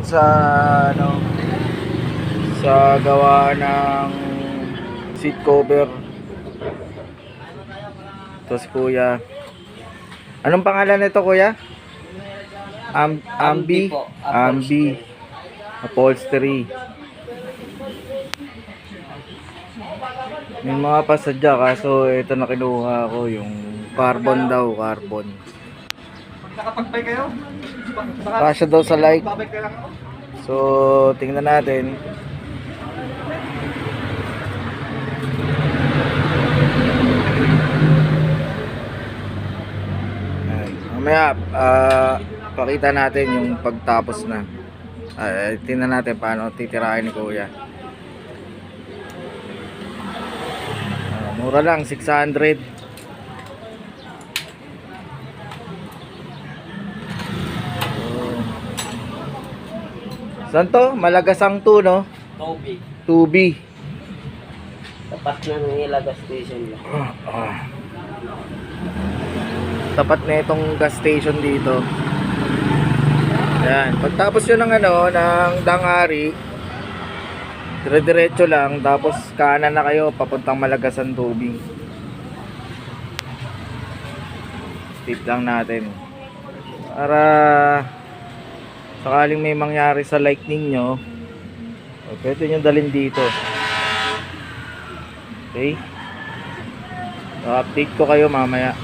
sa ano, sa gawa ng seat cover. Ito si kuya. Anong pangalan nito kuya? Ambi po. Ambi Upholstery. May mga pasadya kaso ito na kinuha ko, yung carbon daw, carbon. Nakapag-buy kayo? Kasya daw sa like. Babalik na lang ako. So, tingnan natin. Ayan. Mamaya, pakita natin yung pagtapos na. Tingnan natin paano titirahin ni kuya. Mura lang, 600. Saan to? Malagasang to, no? Toby. 2B. Tapat na ng Ilaga Station lang. Tapat na itong gas station dito. Ayan. Pagtapos yun ng ano, ng Dangari, dire-diretso lang, tapos kanan na kayo papuntang Malagasan Tubing. Tip lang natin para sakaling may mangyari sa lightning nyo, pwede nyo dalhin dito. Okay, so, update ko kayo mamaya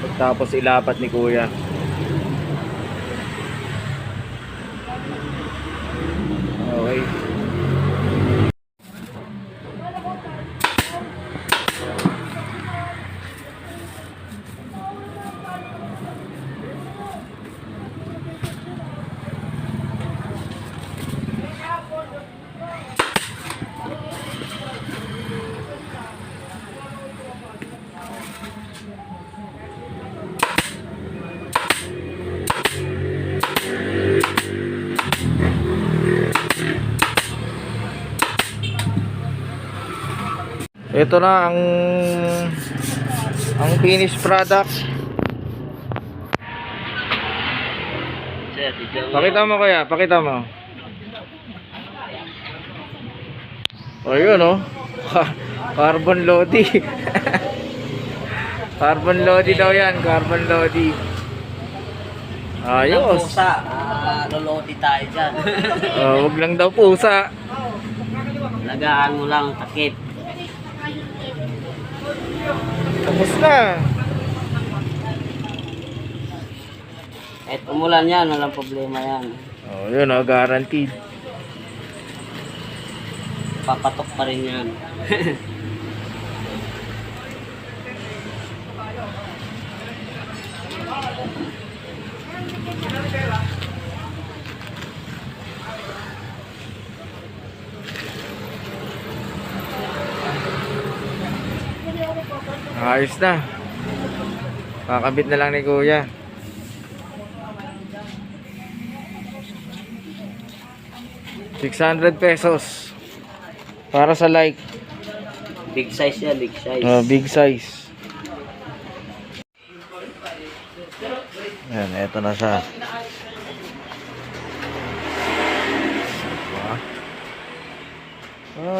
pagtapos ilapat ni kuya. Okay. Ito na ang finished product. Sir, dito. Pakita mo kaya, pakita mo. O yun oh. Carbon Lodi. Carbon Lodi daw yan, carbon Lodi. Ayos. Pusa. Lolodi tayo dyan. Wag lang daw pusa. Lagaan mo lang takip. Tapos na. Kahit umulan yan, walang problema yan. Oh, yun oh, guaranteed. Papatok pa rin yan. Ayos na. Kakabit na lang ni kuya. ₱600 para sa like. Big size yan, big size. Big size. Yan, eto na siya.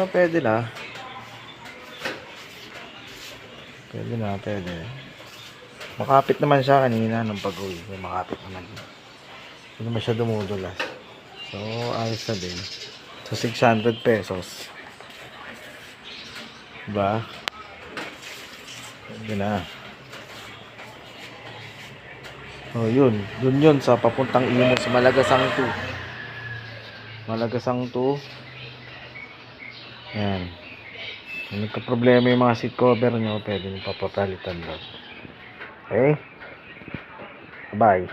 Pwede na. Pwede na, pwede. Makapit naman siya kanina nung pag-uwi. Makapit naman. Hindi naman siya dumudulas. So, ayos na din. So, ₱600. Diba? Pwede na. Oh, yun. Dun yun sa papuntang Imus. Malagasang 2. Malagasang 2. Yan. Kung nagka-problema yung mga seat cover nyo, pwede nyo papapalitan doon. Okay? Bye.